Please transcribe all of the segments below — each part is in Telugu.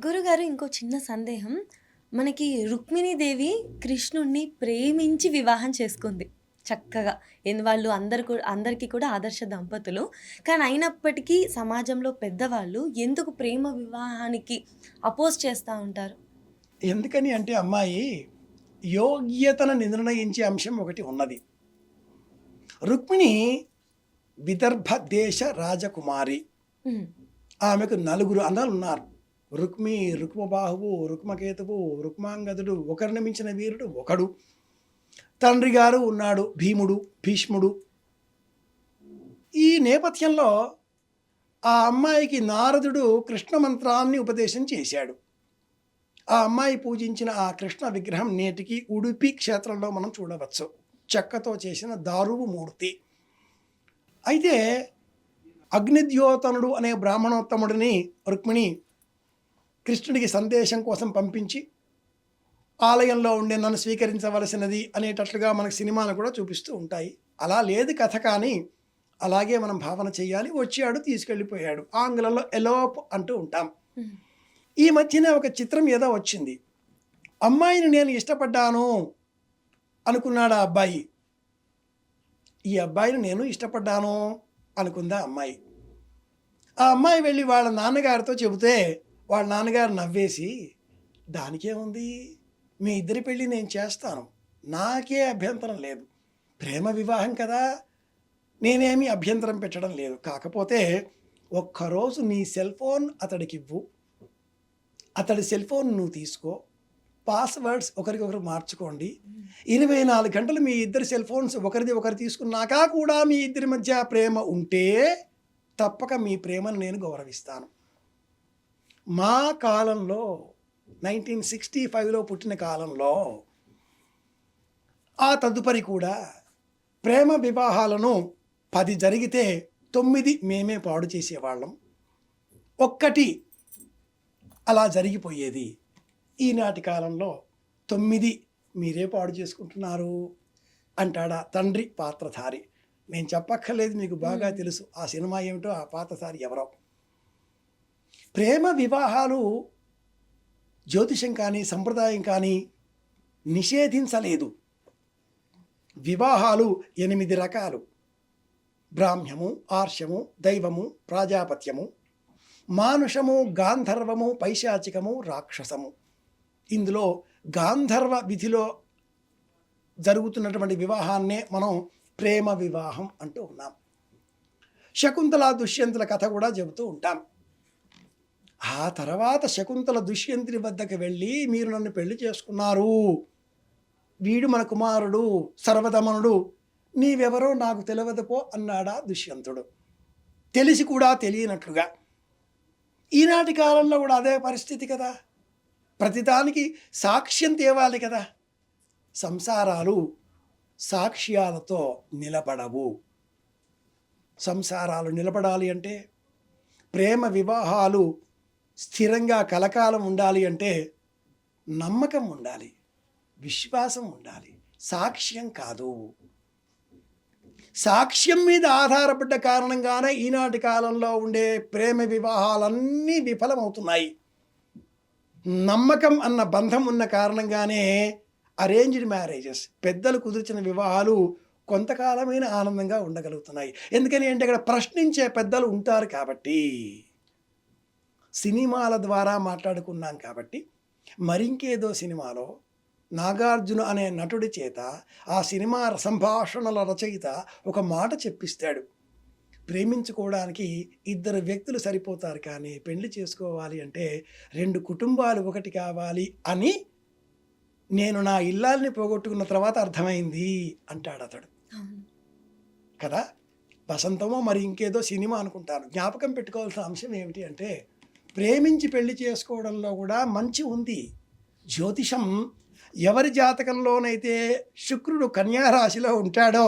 గురుగారు ఇంకో చిన్న సందేహం. మనకి రుక్మిణీదేవి కృష్ణుడిని ప్రేమించి వివాహం చేసుకుంది చక్కగా. వాళ్ళు అందరికీ కూడా ఆదర్శ దంపతులు. కానీ అయినప్పటికీ సమాజంలో పెద్దవాళ్ళు ఎందుకు ప్రేమ వివాహానికి అపోజ్ చేస్తా ఉంటారు? ఎందుకని అంటే అమ్మాయి యోగ్యతను నిర్ణయించే అంశం ఒకటి ఉన్నది. రుక్మిణి విదర్భ దేశ రాజకుమారి. హ్మ్. ఆమెకు నలుగురు అన్నలు ఉన్నారు. రుక్మి, రుక్మబాహువు, రుక్మకేతువు, రుక్మాంగదుడు, ఒకరిని మించిన వీరుడు ఒకడు. తండ్రి గారు ఉన్నాడు భీముడు, భీష్ముడు. ఈ నేపథ్యంలో ఆ అమ్మాయికి నారదుడు కృష్ణ మంత్రాన్ని ఉపదేశం చేశాడు. ఆ అమ్మాయి పూజించిన ఆ కృష్ణ విగ్రహం నేటికి ఉడుపి క్షేత్రంలో మనం చూడవచ్చు. చెక్కతో చేసిన దారువు మూర్తి. అయితే అగ్నిద్యోతనుడు అనే బ్రాహ్మణోత్తముడిని రుక్మిణి కృష్ణుడికి సందేశం కోసం పంపించి ఆలయంలో ఉండే నన్ను స్వీకరించవలసినది అనేటట్లుగా మనకు సినిమాలు కూడా చూపిస్తూ ఉంటాయి. అలా లేదు కథ, కానీ అలాగే మనం భావన చేయాలి. వచ్చాడు, తీసుకెళ్ళిపోయాడు. ఆంగ్లంలో ఎలోప్ అంటూ ఉంటాం. హ్మ్. ఈ మధ్యన ఒక చిత్రం ఏదో వచ్చింది. అమ్మాయిని నేను ఇష్టపడ్డాను అనుకున్నాడు ఆ అబ్బాయి. ఈ అబ్బాయిని నేను ఇష్టపడ్డాను అనుకుందా అమ్మాయి. ఆ అమ్మాయి వెళ్ళి వాళ్ళ నాన్నగారితో చెబితే వాళ్ళ నాన్నగారు నవ్వేసి, దానికేముంది, మీ ఇద్దరి పెళ్ళి నేను చేస్తాను, నాకే అభ్యంతరం లేదు, ప్రేమ వివాహం కదా, నేనేమీ అభ్యంతరం పెట్టడం లేదు, కాకపోతే ఒక్కరోజు నీ సెల్ ఫోన్ అతడికి ఇవ్వు, అతడి సెల్ ఫోన్ నువ్వు తీసుకో, పాస్వర్డ్స్ ఒకరికొకరు మార్చుకోండి, 24 గంటలు మీ ఇద్దరి సెల్ ఫోన్స్ ఒకరిది ఒకరు తీసుకున్నాక కూడా మీ ఇద్దరి మధ్య ప్రేమ ఉంటే తప్పక మీ ప్రేమను నేను గౌరవిస్తాను. మా కాలంలో 1965లో పుట్టిన కాలంలో ఆ తదుపరి కూడా ప్రేమ వివాహాలను 10 జరిగితే 9 మేమే పాడు చేసేవాళ్ళం, ఒక్కటి అలా జరిగిపోయేది. ఈనాటి కాలంలో 9 మీరే పాడు చేసుకుంటున్నారు అంటాడా తండ్రి పాత్రధారి. నేను చెప్పక్కర్లేదు, మీకు బాగా తెలుసు ఆ సినిమా ఏమిటో, ఆ పాత్రధారి ఎవరో. ప్రేమ వివాహాలు జ్యోతిషం కానీ సంప్రదాయం కానీ నిషేధించలేదు. వివాహాలు 8 రకాలు: బ్రాహ్మ్యము, ఆర్షము, దైవము, ప్రాజాపత్యము, మానుషము, గాంధర్వము, పైశాచికము, రాక్షసము. ఇందులో గాంధర్వ విధిలో జరుగుతున్నటువంటి వివాహాన్నే మనం ప్రేమ వివాహం అంటూ ఉన్నాం. శకుంతల దుష్యంతుల కథ కూడా చెబుతూ ఉంటాం. ఆ తర్వాత శకుంతల దుష్యంతుని వద్దకు వెళ్ళి, మీరు నన్ను పెళ్లి చేసుకున్నారు, వీడు మన కుమారుడు సర్వదమనుడు, నీవెవరో నాకు తెలియదుపో అన్నాడా దుష్యంతుడు, తెలిసి కూడా తెలియనట్లుగా. ఈనాటి కాలంలో కూడా అదే పరిస్థితి కదా, ప్రతిదానికి సాక్ష్యం తేవాలి కదా. సంసారాలు సాక్ష్యాలతో నిలబడవు. సంసారాలు నిలబడాలి అంటే, ప్రేమ వివాహాలు స్థిరంగా కలకాలం ఉండాలి అంటే నమ్మకం ఉండాలి, విశ్వాసం ఉండాలి, సాక్ష్యం కాదు. సాక్ష్యం మీద ఆధారపడ్డ కారణంగానే ఈనాటి కాలంలో ఉండే ప్రేమ వివాహాలన్నీ విఫలమవుతున్నాయి. నమ్మకం అన్న బంధం ఉన్న కారణంగానే అరేంజ్డ్ మ్యారేజెస్, పెద్దలు కుదిర్చిన వివాహాలు కొంతకాలమైన ఆనందంగా ఉండగలుగుతున్నాయి. ఎందుకని అంటే అక్కడ ప్రశ్నించే పెద్దలు ఉంటారు కాబట్టి. సినిమాల ద్వారా మాట్లాడుకున్నాం కాబట్టి, మరింకేదో సినిమాలో నాగార్జున అనే నటుడి చేత ఆ సినిమా సంభాషణల రచయిత ఒక మాట చెప్పిస్తాడు: ప్రేమించుకోవడానికి 2 వ్యక్తులు సరిపోతారు, కానీ పెళ్లి చేసుకోవాలి అంటే 2 కుటుంబాలు ఒకటి కావాలి అని నేను నా ఇల్లాల్ని పోగొట్టుకున్న తర్వాత అర్థమైంది అంటాడు అతడు కదా. వసంతమో మరి ఇంకేదో సినిమా అనుకుంటాను. జ్ఞాపకం పెట్టుకోవాల్సిన అంశం ఏమిటి అంటే, ప్రేమించి పెళ్లి చేసుకోవడంలో కూడా మంచి ఉంది. జ్యోతిషం ఎవరి జాతకంలోనైతే శుక్రుడు కన్యా రాశిలో ఉంటాడో,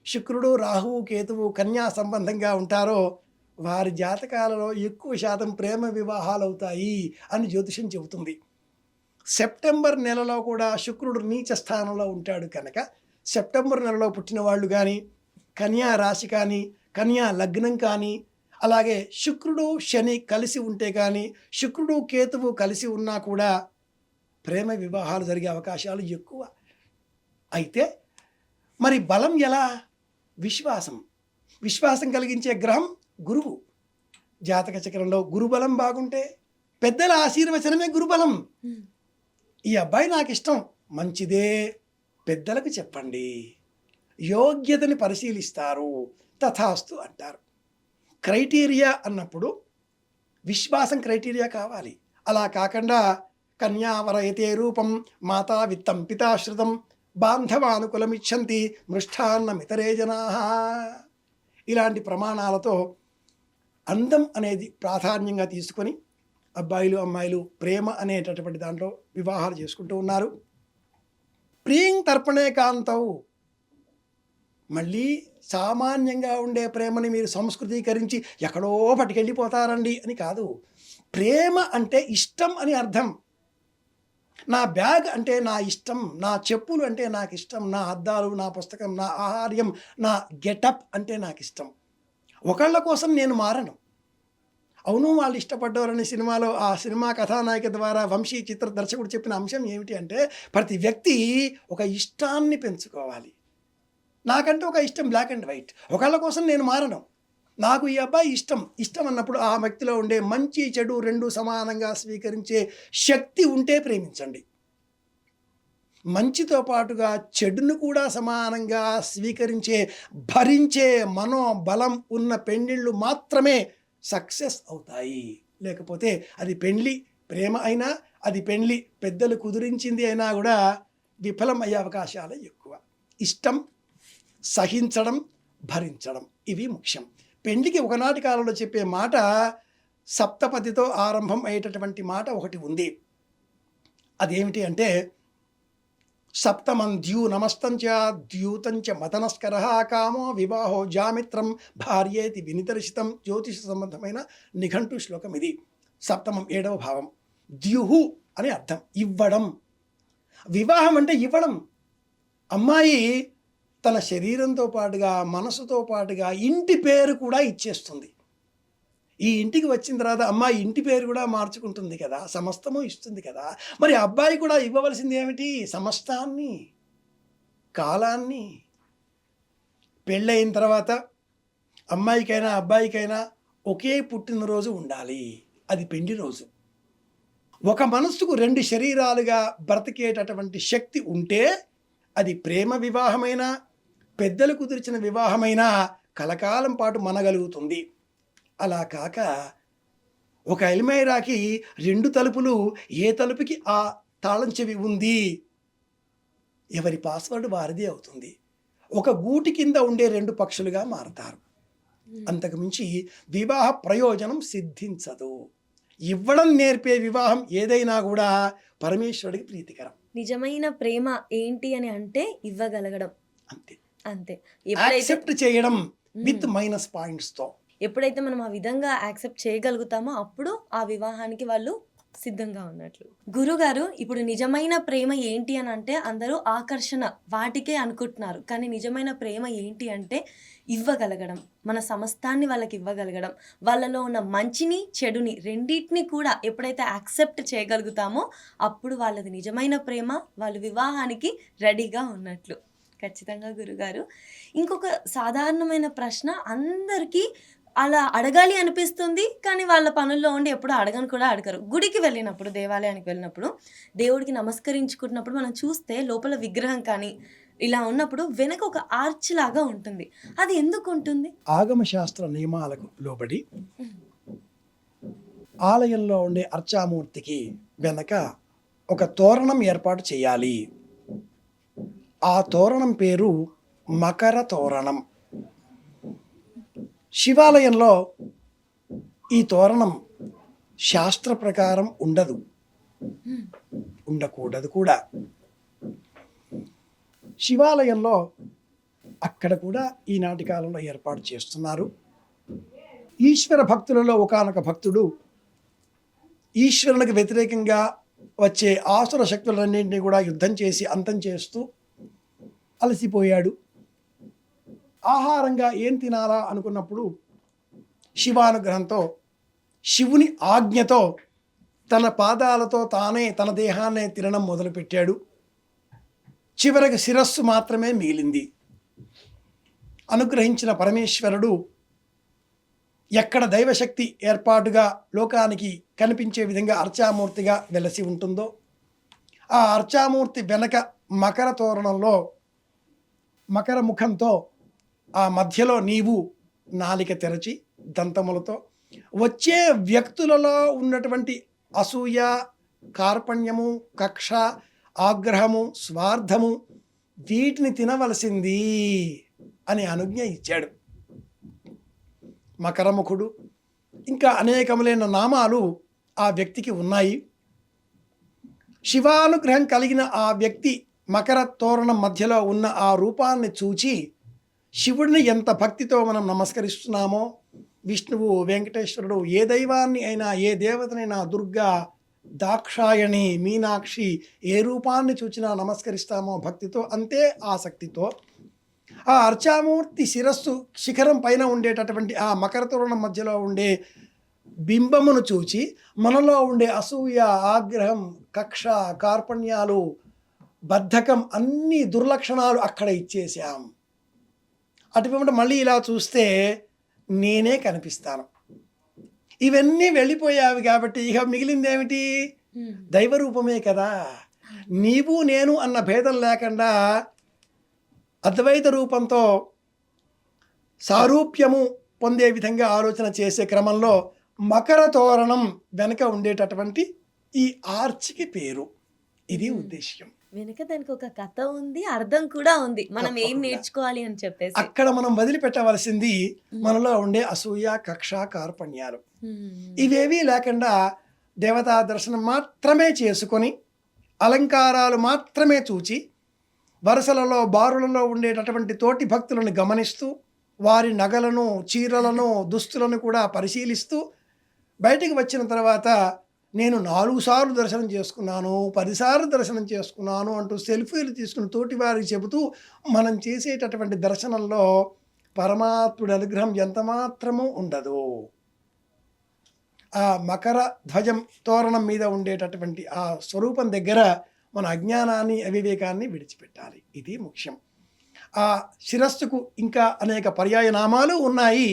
శుక్రుడు రాహువు కేతువు కన్యా సంబంధంగా ఉంటారో, వారి జాతకాలలో ఎక్కువ శాతం ప్రేమ వివాహాలు అవుతాయి అని జ్యోతిషం చెబుతుంది. సెప్టెంబర్ నెలలో కూడా శుక్రుడు నీచ స్థానంలో ఉంటాడు కనుక సెప్టెంబర్ నెలలో పుట్టిన వాళ్ళు కానీ, కన్యా రాశి కానీ, కన్యా లగ్నం కానీ, అలాగే శుక్రుడు శని కలిసి ఉంటే కానీ, శుక్రుడు కేతువు కలిసి ఉన్నా కూడా ప్రేమ వివాహాలు జరిగే అవకాశాలు ఎక్కువ. అయితే మరి బలం ఎలా? విశ్వాసం. విశ్వాసం కలిగించే గ్రహం గురువు. జాతక చక్రంలో గురుబలం బాగుంటే, పెద్దల ఆశీర్వచనమే గురుబలం. ఈ అబ్బాయి నాకు ఇష్టం, మంచిదే, పెద్దలకు చెప్పండి, యోగ్యతని పరిశీలిస్తారు, తథాస్తు అంటారు. క్రైటీరియా అన్నప్పుడు విశ్వాసం క్రైటీరియా కావాలి. అలా కాకుండా కన్యావరయతే రూపం మాతా విత్తం పితాశ్రితం బాంధవానుకులమిచ్చంతి మృష్టాన్నమితరే జనా, ఇలాంటి ప్రమాణాలతో అందం అనేది ప్రాధాన్యంగా తీసుకొని అబ్బాయిలు అమ్మాయిలు ప్రేమ అనేటటువంటి దాంట్లో వివాహాలు చేసుకుంటూ ఉన్నారు. ప్రియం తర్పణే కాంతవు, మళ్ళీ సామాన్యంగా ఉండే ప్రేమని మీరు సంస్కృతీకరించి ఎక్కడో పట్టుకెళ్ళిపోతారండి అని కాదు. ప్రేమ అంటే ఇష్టం అని అర్థం. నా బ్యాగ్ అంటే నా ఇష్టం, నా చెప్పులు అంటే నాకు ఇష్టం, నా అద్దాలు, నా పుస్తకం, నా ఆహార్యం, నా గెటప్ అంటే నాకు ఇష్టం. ఒకళ్ళ కోసం నేను మారను. అవును, వాళ్ళు ఇష్టపడ్డారని సినిమాలో ఆ సినిమా కథానాయిక ద్వారా వంశీ చిత్ర దర్శకుడు చెప్పిన అంశం ఏమిటి అంటే, ప్రతి వ్యక్తి ఒక ఇష్టాన్ని పెంచుకోవాలి. నాకంటే ఒక ఇష్టం బ్లాక్ అండ్ వైట్. ఒకళ్ళ కోసం నేను మారను. నాకు ఈ అబ్బాయి ఇష్టం అన్నప్పుడు ఆ వ్యక్తిలో ఉండే మంచి చెడు రెండు సమానంగా స్వీకరించే శక్తి ఉంటే ప్రేమించండి. మంచితో పాటుగా చెడును కూడా సమానంగా స్వీకరించే భరించే మనోబలం ఉన్న పెళ్ళిళ్ళు మాత్రమే సక్సెస్ అవుతాయి. లేకపోతే అది పెళ్ళి ప్రేమ అయినా, అది పెళ్ళి పెద్దలు కుదిరించింది అయినా కూడా విఫలం అయ్యే అవకాశాలు ఎక్కువ. ఇష్టం, సహించడం, భరించడం ఇవి ముఖ్యం. పెండ్లికి ఒకనాటి కాలంలో చెప్పే మాట సప్తపదితో ఆరంభం అయ్యేటటువంటి మాట ఒకటి ఉంది. అదేమిటి అంటే, సప్తమం ద్యూ నమస్తంచ ద్యూతంచ మతనస్కర కామో వివాహో జామిత్రం భార్యేతి వినితరిషితం, జ్యోతిష సంబంధమైన నిఘంటు శ్లోకం ఇది. సప్తమం 7వ భావం. ద్యుహు అని అర్థం, ఇవ్వడం. వివాహం అంటే ఇవ్వడం. అమ్మాయి తన శరీరంతో పాటుగా మనసుతో పాటుగా ఇంటి పేరు కూడా ఇచ్చేస్తుంది. ఈ ఇంటికి వచ్చిన తర్వాత అమ్మాయి ఇంటి పేరు కూడా మార్చుకుంటుంది కదా, సమస్తము ఇస్తుంది కదా. మరి అబ్బాయి కూడా ఇవ్వవలసింది ఏమిటి? సమస్తాన్ని, కాలాన్ని. పెళ్ళయిన తర్వాత అమ్మాయికైనా అబ్బాయికైనా ఒకే పుట్టినరోజు ఉండాలి, అది పెళ్లి రోజు. ఒక మనస్సుకు 2 శరీరాలుగా బ్రతికేటటువంటి శక్తి ఉంటే అది ప్రేమ వివాహమైనా, పెద్దలు కుదిర్చిన వివాహమైనా కలకాలం పాటు మనగలుగుతుంది. అలా కాక ఒక ఎల్మైరాకి 2 తలుపులు, ఏ తలుపుకి ఆ తాళం చెవి ఉంది, ఎవరి పాస్వర్డ్ వారిదే అవుతుంది. ఒక గూటి కింద ఉండే 2 పక్షులుగా మారతారు. అంతకుమించి వివాహ ప్రయోజనం సిద్ధించదు. ఇవ్వడం నేర్పే వివాహం ఏదైనా కూడా పరమేశ్వరుడికి ప్రీతికరం. నిజమైన ప్రేమ ఏంటి అని అంటే ఇవ్వగలగడం, అంతే అంతే. యాక్సెప్ట్ చేయడం విత్ మైనస్ పాయింట్స్తో. ఎప్పుడైతే మనం ఆ విధంగా యాక్సెప్ట్ చేయగలుగుతామో అప్పుడు ఆ వివాహానికి వాళ్ళు సిద్ధంగా ఉన్నట్లు. గురుగారు, ఇప్పుడు నిజమైన ప్రేమ ఏంటి అని అంటే అందరూ ఆకర్షణ వాటికే అనుకుంటున్నారు. కానీ నిజమైన ప్రేమ ఏంటి అంటే ఇవ్వగలగడం, మన సమస్తాన్ని వాళ్ళకి ఇవ్వగలగడం, వాళ్ళలో ఉన్న మంచిని చెడుని రెండింటిని కూడా ఎప్పుడైతే యాక్సెప్ట్ చేయగలుగుతామో అప్పుడు వాళ్ళది నిజమైన ప్రేమ, వాళ్ళు వివాహానికి రెడీగా ఉన్నట్లు. ఖచ్చితంగా గురుగారు. ఇంకొక సాధారణమైన ప్రశ్న అందరికీ అలా అడగాలి అనిపిస్తుంది, కానీ వాళ్ళ పనుల్లో ఉండి ఎప్పుడు అడగను కూడా అడగరు. గుడికి వెళ్ళినప్పుడు, దేవాలయానికి వెళ్ళినప్పుడు, దేవుడికి నమస్కరించుకుంటున్నప్పుడు మనం చూస్తే లోపల విగ్రహం కానీ ఇలా ఉన్నప్పుడు వెనక ఒక ఆర్చ్ లాగా ఉంటుంది. అది ఎందుకు ఉంటుంది? ఆగమ శాస్త్ర నియమాలకు లోబడి ఆలయంలో ఉండే అర్చామూర్తికి వెనక ఒక తోరణం ఏర్పాటు చేయాలి. ఆ తోరణం పేరు మకర తోరణం. శివాలయంలో ఈ తోరణం శాస్త్ర ప్రకారం ఉండదు, ఉండకూడదు కూడా. శివాలయంలో అక్కడ కూడా ఈనాటి కాలంలో ఏర్పాటు చేస్తున్నారు. ఈశ్వర భక్తులలో ఒకానొక భక్తుడు ఈశ్వరునికి వ్యతిరేకంగా వచ్చే ఆసుర శక్తులన్నింటినీ కూడా యుద్ధం చేసి అంతం చేస్తూ అలసిపోయాడు. ఆహారంగా ఏం తినాలా అనుకున్నప్పుడు శివానుగ్రహంతో, శివుని ఆజ్ఞతో తన పాదాలతో తానే తన దేహాన్నే తినడం మొదలుపెట్టాడు. చివరికి శిరస్సు మాత్రమే మిగిలింది. అనుగ్రహించిన పరమేశ్వరుడు ఎక్కడ దైవశక్తి ఏర్పాటుగా లోకానికి కనిపించే విధంగా అర్చామూర్తిగా వెలసి ఉంటుందో, ఆ అర్చామూర్తి వెనక మకర తోరణంలో మకర ముఖంతో ఆ మధ్యలో నీవు నాలిక తెరచి దంతములతో వచ్చే వ్యక్తులలో ఉన్నటువంటి అసూయ, కార్పణ్యము, కక్ష, ఆగ్రహము, స్వార్థము వీటిని తినవలసింది అని అనుజ్ఞ ఇచ్చాడు. మకరముఖుడు ఇంకా అనేకములైన నామాలు ఆ వ్యక్తికి ఉన్నాయి. శివానుగ్రహం కలిగిన ఆ వ్యక్తి మకర తోరణం మధ్యలో ఉన్న ఆ రూపాన్ని చూచి శివుడిని ఎంత భక్తితో మనం నమస్కరిస్తున్నామో, విష్ణువు, వెంకటేశ్వరుడు, ఏ దైవాన్ని అయినా, ఏ దేవతనైనా, దుర్గా, దాక్షాయణి, మీనాక్షి, ఏ రూపాన్ని చూచినా నమస్కరిస్తామో భక్తితో, అంతే ఆసక్తితో ఆ అర్చామూర్తి శిరస్సు శిఖరం పైన ఉండేటటువంటి ఆ మకర తోరణం మధ్యలో ఉండే బింబమును చూచి మనలో ఉండే అసూయ, ఆగ్రహం, కక్ష, కార్పణ్యాలు, బద్ధకం అన్ని దుర్లక్షణాలు అక్కడ ఇచ్చేసాం. అటువంటి మళ్ళీ ఇలా చూస్తే నేనే కనిపిస్తాను. ఇవన్నీ వెళ్ళిపోయావి కాబట్టి ఇక మిగిలిందేమిటి? దైవరూపమే కదా. నీవు నేను అన్న భేదం లేకుండా అద్వైత రూపంతో సారూప్యము పొందే విధంగా ఆలోచన చేసే క్రమంలో మకర తోరణం వెనక ఉండేటటువంటి ఈ ఆర్చికి పేరు. ఇది ఉద్దేశ్యం. వెనక దానికి ఒక కథ ఉంది, అర్థం కూడా ఉంది, మనం ఏం తప్పకుండా. నేర్చుకోవాలి అని చెప్పేసి. అక్కడ మనం వదిలిపెట్టవలసింది మనలో ఉండే అసూయ, కక్ష, కార్పణ్యాలు ఇవేవీ లేకుండా దేవతా దర్శనం మాత్రమే చేసుకొని, అలంకారాలు మాత్రమే చూచి, వరుసలలో బారులలో ఉండేటటువంటి తోటి భక్తులను గమనిస్తూ, వారి నగలను, చీరలను, దుస్తులను కూడా పరిశీలిస్తూ బయటికి వచ్చిన తర్వాత నేను 4 సార్లు దర్శనం చేసుకున్నాను, 10 సార్లు దర్శనం చేసుకున్నాను అంటూ సెల్ఫీలు తీసుకుని తోటి వారికి చెబుతూ మనం చేసేటటువంటి దర్శనంలో పరమాత్ముడి అనుగ్రహం ఎంత మాత్రమూ ఉండదు. ఆ మకర ధ్వజం తోరణం మీద ఉండేటటువంటి ఆ స్వరూపం దగ్గర మన అజ్ఞానాన్ని, అవివేకాన్ని విడిచిపెట్టాలి. ఇది ముఖ్యం. ఆ శిరస్సుకు ఇంకా అనేక పర్యాయ నామాలు ఉన్నాయి.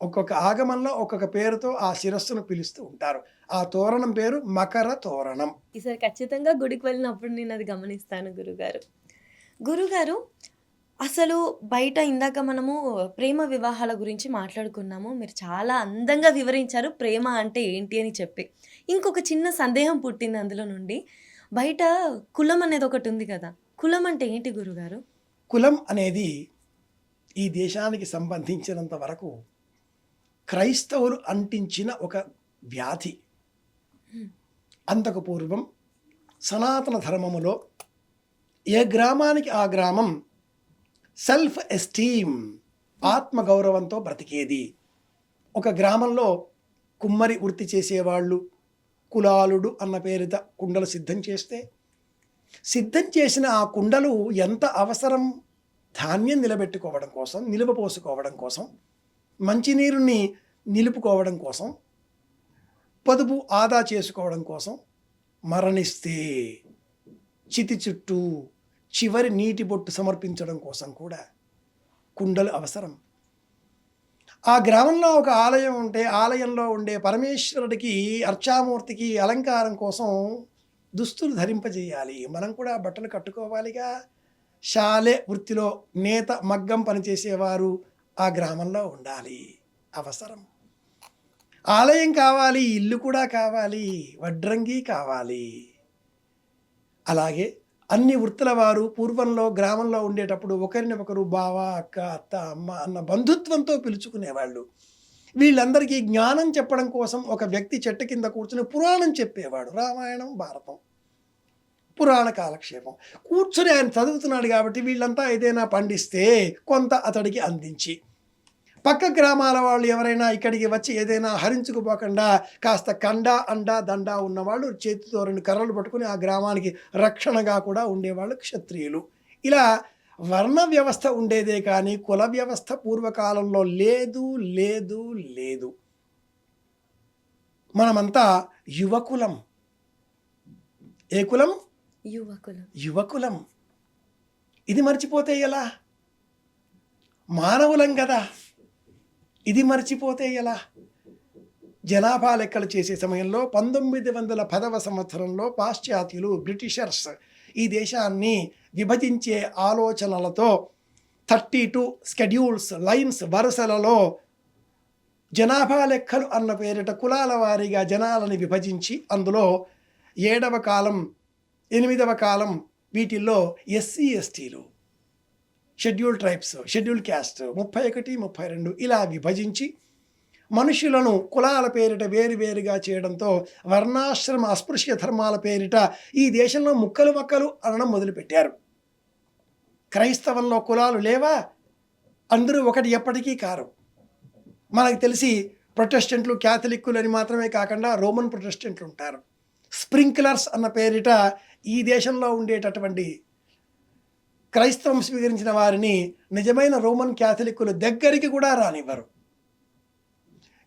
ఒక్కొక్క ఆగమంలో ఒక్కొక్క పేరుతో ఆ శిరస్సును పిలుస్తూ ఉంటారు. ఆ తోరణం పేరు మకర తోరణం. ఈసారి ఖచ్చితంగా గుడికి వెళ్ళినప్పుడు నేను అది గమనిస్తాను గురుగారు. గురుగారు, అసలు బయట ఇందాక మనము ప్రేమ వివాహాల గురించి మాట్లాడుకున్నాము. మీరు చాలా అందంగా వివరించారు ప్రేమ అంటే ఏంటి అని చెప్పి. ఇంకొక చిన్న సందేహం పుట్టింది అందులో నుండి. బయట కులం అనేది ఒకటి ఉంది కదా, కులం అంటే ఏంటి గురుగారు? కులం అనేది ఈ దేశానికి సంబంధించినంత వరకు క్రైస్తవులు అంటించిన ఒక వ్యాధి. అంతకు పూర్వం సనాతన ధర్మములో ఏ గ్రామానికి ఆ గ్రామం సెల్ఫ్ ఎస్టీమ్, ఆత్మగౌరవంతో బ్రతికేది. ఒక గ్రామంలో కుమ్మరి వృత్తి చేసేవాళ్ళు కులాలుడు అన్న పేరిట కుండలు సిద్ధం చేస్తే, సిద్ధం చేసిన ఆ కుండలు ఎంత అవసరం? ధాన్యం నిలబెట్టుకోవడం కోసం, నిలువపోసుకోవడం కోసం, మంచినీరుని నిలుపుకోవడం కోసం, పొదుపు ఆదా చేసుకోవడం కోసం, మరణిస్తే చితి చుట్టూ చివరి నీటి బొట్టు సమర్పించడం కోసం కూడా కుండలు అవసరం. ఆ గ్రామంలో ఒక ఆలయం ఉంటే ఆలయంలో ఉండే పరమేశ్వరుడికి, అర్చామూర్తికి అలంకారం కోసం దుస్తులు ధరింపజేయాలి. మనం కూడా బట్టలు కట్టుకోవాలిగా. శాలె వృత్తిలో నేత, మగ్గం పనిచేసేవారు ఆ గ్రామంలో ఉండాలి, అవసరం. ఆలయం కావాలి, ఇల్లు కూడా కావాలి, వడ్రంగి కావాలి. అలాగే అన్ని వృత్తుల వారు పూర్వంలో గ్రామంలో ఉండేటప్పుడు ఒకరిని ఒకరు బావ, అక్క, అత్త, అమ్మ అన్న బంధుత్వంతో పిలుచుకునేవాళ్ళు. వీళ్ళందరికీ జ్ఞానం చెప్పడం కోసం ఒక వ్యక్తి చెట్టు కింద కూర్చుని పురాణం చెప్పేవాడు. రామాయణం, భారతం, పురాణ కాలక్షేపం కూర్చుని ఆయన చదువుతున్నాడు కాబట్టి వీళ్ళంతా ఏదైనా పండిస్తే కొంత అతడికి అందించి, పక్క గ్రామాల వాళ్ళు ఎవరైనా ఇక్కడికి వచ్చి ఏదైనా హరించుకుపోకుండా కాస్త కండ, అండ, దండ ఉన్నవాళ్ళు చేతితో 2 కర్రలు పట్టుకుని ఆ గ్రామానికి రక్షణగా కూడా ఉండేవాళ్ళు క్షత్రియులు. ఇలా వర్ణ వ్యవస్థ ఉండేదే కానీ కుల వ్యవస్థ పూర్వకాలంలో లేదు లేదు లేదు. మనమంతా యువకులం. ఏ కులం? యువకులం. యువకులం. ఇది మర్చిపోతే ఎలా? మానవులం కదా, ఇది మర్చిపోతే ఎలా? జనాభా లెక్కలు చేసే సమయంలో 1910వ సంవత్సరంలో పాశ్చాత్యులు, బ్రిటిషర్స్ ఈ దేశాన్ని విభజించే ఆలోచనలతో 32 స్కెడ్యూల్స్, లైన్స్, వరుసలలో జనాభా లెక్కలు అన్న పేరిట కులాల వారీగా జనాలని విభజించి అందులో 7వ కాలం, 8వ కాలం వీటిల్లో ఎస్సీ ఎస్టీలు, షెడ్యూల్ ట్రైబ్స్, షెడ్యూల్ క్యాస్ట్ 31, 32 ఇలా విభజించి మనుషులను కులాల పేరిట వేరువేరుగా చేయడంతో వర్ణాశ్రమ అస్పృశ్య ధర్మాల పేరిట ఈ దేశంలో ముక్కలు మక్కలు అనడం మొదలుపెట్టారు. క్రైస్తవంలో కులాలు లేవా? అందరూ ఒకటి ఎప్పటికీ కారు. మనకు తెలిసి ప్రొటెస్టెంట్లు, క్యాథలిక్కులు అని మాత్రమే కాకుండా రోమన్ ప్రొటెస్టెంట్లు ఉంటారు. స్ప్రింక్లర్స్ అన్న పేరిట ఈ దేశంలో ఉండేటటువంటి క్రైస్తవం స్వీకరించిన వారిని నిజమైన రోమన్ క్యాథలిక్కులు దగ్గరికి కూడా రానివ్వరు.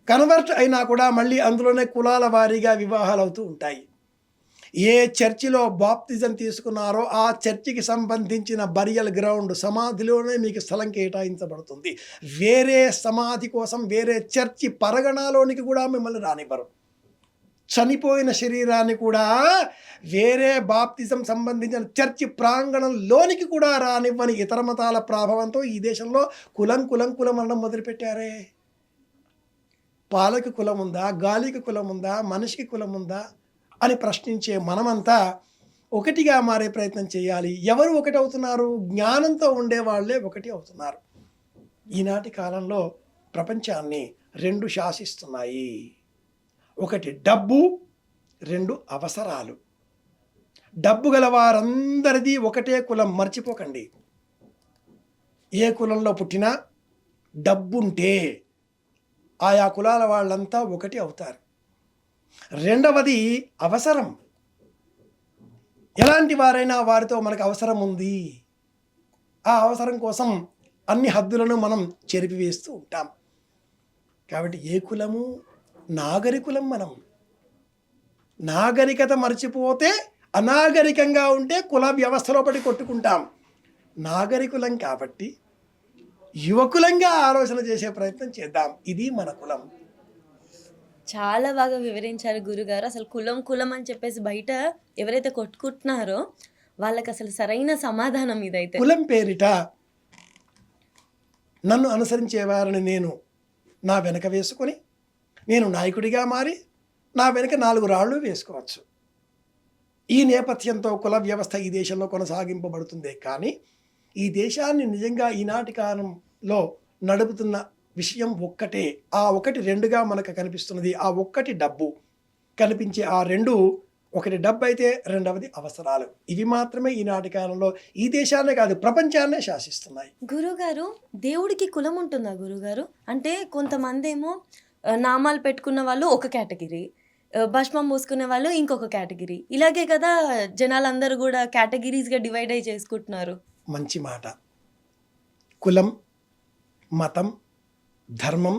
కన్వర్ట్ అయినా కూడా మళ్ళీ అందులోనే కులాల వారీగా వివాహాలు అవుతూ ఉంటాయి. ఏ చర్చిలో బాప్తిజం తీసుకున్నారో ఆ చర్చికి సంబంధించిన బరియల్ గ్రౌండ్, సమాధిలోనే మీకు స్థలం కేటాయించబడుతుంది. వేరే సమాధి కోసం వేరే చర్చి పరగణలోనికి కూడా మిమ్మల్ని రానివ్వరు. చనిపోయిన శరీరాన్ని కూడా వేరే బాప్తిజం సంబంధించిన చర్చి ప్రాంగణంలోనికి కూడా రానివ్వని ఇతర మతాల ప్రభావంతో ఈ దేశంలో కులం కులం కులం అనడం మొదలుపెట్టారే. పాలకి కులం ఉందా, గాలికి కులం ఉందా, మనిషికి కులం ఉందా అని ప్రశ్నించే మనమంతా ఒకటిగా మారే ప్రయత్నం చేయాలి. ఎవరు ఒకటి అవుతున్నారు? జ్ఞానంతో ఉండేవాళ్లే ఒకటి అవుతున్నారు. ఈనాటి కాలంలో ప్రపంచాన్ని 2 శాసిస్తున్నాయి. ఒకటి డబ్బు, 2 అవసరాలు. డబ్బు గల వారందరిది ఒకటే కులం, మర్చిపోకండి. ఏ కులంలో పుట్టినా డబ్బుంటే ఆయా కులాల వాళ్ళంతా ఒకటి అవుతారు. రెండవది అవసరం. ఎలాంటి వారైనా వారితో మనకు అవసరం ఉంది. ఆ అవసరం కోసం అన్ని హద్దులను మనం చెరిపివేస్తూ ఉంటాం. కాబట్టి ఏ కులము? నాగరికులం మనం. నాగరికత మర్చిపోతే అనాగరికంగా ఉంటే కుల వ్యవస్థలో పడి కొట్టుకుంటాం. నాగరికులం కాబట్టి యువకులంగా ఆలోచన చేసే ప్రయత్నం చేద్దాం. ఇది మన కులం. చాలా బాగా వివరించారు గురుగారు. అసలు కులం కులం అని చెప్పేసి బయట ఎవరైతే కొట్టుకుంటున్నారో వాళ్ళకి అసలు సరైన సమాధానం ఇదైతే. కులం పేరిట నన్ను అనుసరించే వారిని నేను నా వెనక వేసుకొని నేను నాయకుడిగా మారి నా వెనక 4 రాళ్ళు వేసుకోవచ్చు. ఈ నేపథ్యంతో కుల వ్యవస్థ ఈ దేశంలో కొనసాగింపబడుతుందే కానీ ఈ దేశాన్ని నిజంగా ఈనాటి కాలంలో నడుపుతున్న విషయం ఒక్కటే. ఆ ఒకటి 2గా మనకు కనిపిస్తున్నది. ఆ ఒక్కటి డబ్బు. కనిపించే ఆ 2, ఒకటి డబ్బు అయితే రెండవది అవసరాలు. ఇవి మాత్రమే ఈనాటి కాలంలో ఈ దేశాన్నే కాదు ప్రపంచాన్నే శాసిస్తున్నాయి. గురుగారు, దేవుడికి కులం ఉంటుందా గురుగారు? అంటే కొంతమంది ఏమో నామాలు పెట్టుకున్న వాళ్ళు ఒక కేటగిరీ, భస్మం పూసుకునే వాళ్ళు ఇంకొక కేటగిరీ. ఇలాగే కదా జనాలందరూ కూడా కేటగిరీస్గా డివైడ్ అయి చేసుకుంటున్నారు. మంచి మాట. కులం, మతం, ధర్మం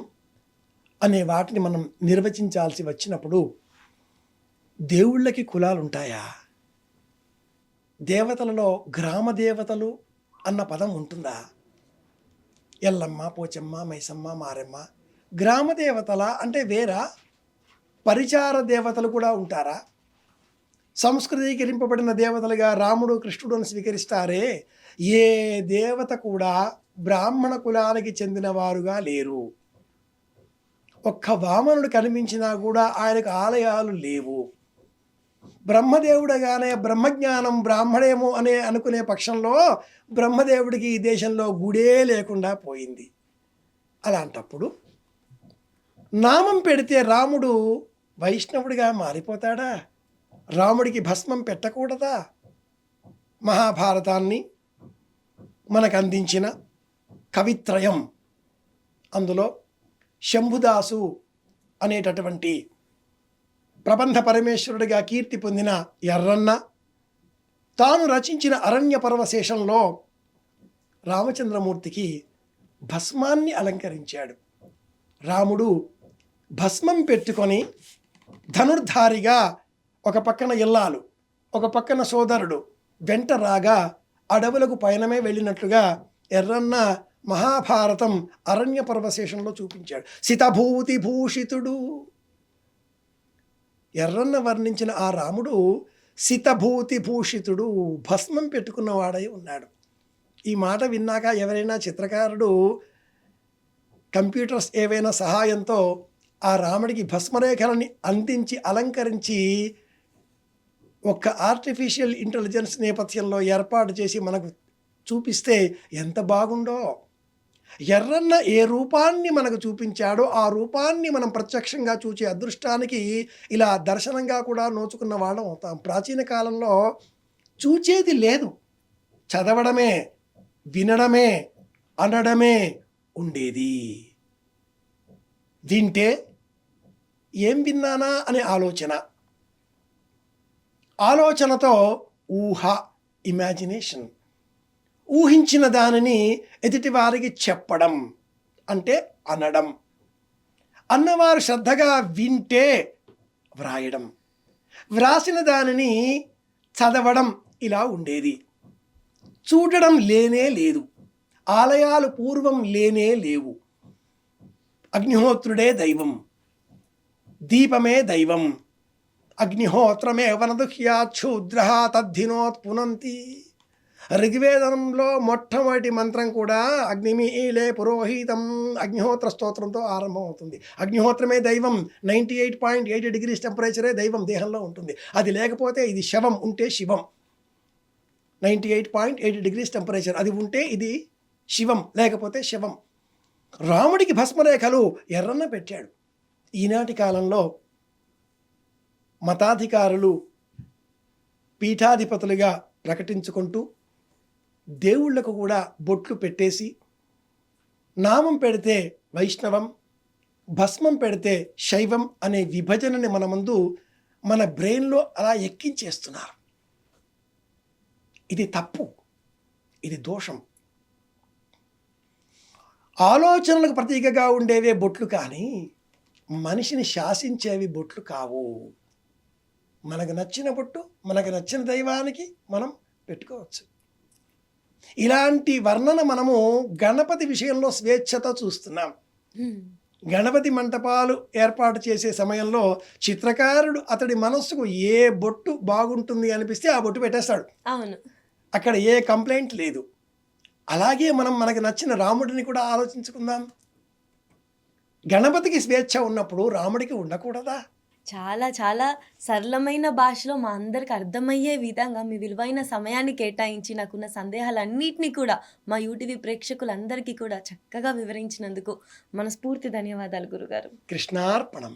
అనే వాటిని మనం నిర్వచించాల్సి వచ్చినప్పుడు దేవుళ్ళకి కులాలు ఉంటాయా? దేవతలలో గ్రామ దేవతలు అన్న పదం ఉంటుందా? ఎల్లమ్మ, పోచమ్మ, మైసమ్మ, మారెమ్మ గ్రామ దేవతల అంటే వేరా? పరిచార దేవతలు కూడా ఉంటారా? సంస్కృతీకరింపబడిన దేవతలుగా రాముడు, కృష్ణుడు అని స్వీకరిస్తారే, ఏ దేవత కూడా బ్రాహ్మణ కులానికి చెందిన వారుగా లేరు. ఒక్క వామనుడు కనిపించినా కూడా ఆయనకు ఆలయాలు లేవు. బ్రహ్మదేవుడుగానే బ్రహ్మజ్ఞానం బ్రాహ్మణేమో అనే అనుకునే పక్షంలో బ్రహ్మదేవుడికి ఈ దేశంలో గుడే లేకుండా పోయింది. అలాంటప్పుడు నామం పెడితే రాముడు వైష్ణవుడిగా మారిపోతాడా? రాముడికి భస్మం పెట్టకూడదా? మహాభారతాన్ని మనకు అందించిన కవిత్రయం, అందులో శంభుదాసు అనేటటువంటి ప్రబంధ పరమేశ్వరుడిగా కీర్తి పొందిన ఎర్రన్న తాను రచించిన అరణ్య పర్వశేషంలో రామచంద్రమూర్తికి భస్మాన్ని అలంకరించాడు. రాముడు భస్మం పెట్టుకొని ధనుర్ధారిగా ఒక పక్కన ఇల్లాలు, ఒక పక్కన సోదరుడు వెంట రాగా అడవులకు పయనమే వెళ్ళినట్లుగా ఎర్రన్న మహాభారతం అరణ్య పర్వశేషంలో చూపించాడు. సితభూతి భూషితుడు. ఎర్రన్న వర్ణించిన ఆ రాముడు సితభూతి భూషితుడు, భస్మం పెట్టుకున్నవాడై ఉన్నాడు. ఈ మాట విన్నాక ఎవరైనా చిత్రకారుడు కంప్యూటర్స్ ఏవైనా సహాయంతో ఆ రాముడికి భస్మరేఖలని అందించి అలంకరించి ఒక ఆర్టిఫిషియల్ ఇంటెలిజెన్స్ నేపథ్యంలో ఏర్పాటు చేసి మనకు చూపిస్తే ఎంత బాగుండో. ఎర్రన్న ఏ రూపాన్ని మనకు చూపించాడో ఆ రూపాన్ని మనం ప్రత్యక్షంగా చూసే అదృష్టానికి ఇలా దర్శనంగా కూడా నోచుకున్న వాళ్ళం అవుతాం. ప్రాచీన కాలంలో చూచేది లేదు, చదవడమే, వినడమే, అనడమే ఉండేది. వింటే ఏం విన్నానా అనే ఆలోచనతో ఊహ, ఇమాజినేషన్, ఊహించిన దానిని ఎదుటివారికి చెప్పడం అంటే అనడం. అన్నవారు శ్రద్ధగా వింటే వ్రాయడం, వ్రాసిన దానిని చదవడం ఇలా ఉండేది. చూడడం లేనే లేదు, ఆలయాలు పూర్వం లేనే లేవు. అగ్నిహోత్రుడే దైవం, దీపమే దైవం. అగ్నిహోత్రమే వనదుహ్యాక్షూద్ర తద్ధినోత్ పునంతి. ఋగ్వేదంలో మొట్టమొదటి మంత్రం కూడా అగ్నిమీలే పురోహితం అగ్నిహోత్ర స్తోత్రంతో ఆరంభమవుతుంది. అగ్నిహోత్రమే దైవం. 98.8 డిగ్రీస్ టెంపరేచరే దైవం దేహంలో ఉంటుంది. అది లేకపోతే ఇది శవం, ఉంటే శివం. 98.8 డిగ్రీస్ టెంపరేచర్ అది ఉంటే ఇది శివం, లేకపోతే శవం. రాముడికి భస్మరేఖలు ఎర్రన్న పెట్టాడు. ఈనాటి కాలంలో మతాధికారులు పీఠాధిపతులుగా ప్రకటించుకుంటూ దేవుళ్లకు కూడా బొట్లు పెట్టేసి నామం పెడితే వైష్ణవం, భస్మం పెడితే శైవం అనే విభజనని మన ముందు మన బ్రెయిన్లో అలా ఎక్కించేస్తున్నారు. ఇది తప్పు, ఇది దోషం. ఆలోచనలకు ప్రతీకగా ఉండేవే బొట్లు కానీ మనిషిని శాసించేవి బొట్లు కావు. మనకు నచ్చిన బొట్టు మనకు నచ్చిన దైవానికి మనం పెట్టుకోవచ్చు. ఇలాంటి వర్ణన మనము గణపతి విషయంలో స్వేచ్ఛతో చూస్తున్నాం. గణపతి మంటపాలు ఏర్పాటు చేసే సమయంలో చిత్రకారుడు అతడి మనస్సుకు ఏ బొట్టు బాగుంటుంది అనిపిస్తే ఆ బొట్టు పెట్టేస్తాడు. అవును, అక్కడ ఏ కంప్లైంట్ లేదు. అలాగే మనం మనకు నచ్చిన రాముడిని కూడా ఆలోచించుకుందాం. గణపతికి స్వేచ్ఛ ఉన్నప్పుడు రాముడికి ఉండకూడదా? చాలా చాలా సరళమైన భాషలో మా అందరికి అర్థమయ్యే విధంగా మీ విలువైన సమయాన్ని కేటాయించి నాకున్న సందేహాలన్నిటినీ కూడా మా యూటీవీ ప్రేక్షకులందరికీ కూడా చక్కగా వివరించినందుకు మనస్ఫూర్తి ధన్యవాదాలు గురుగారు. కృష్ణార్పణం.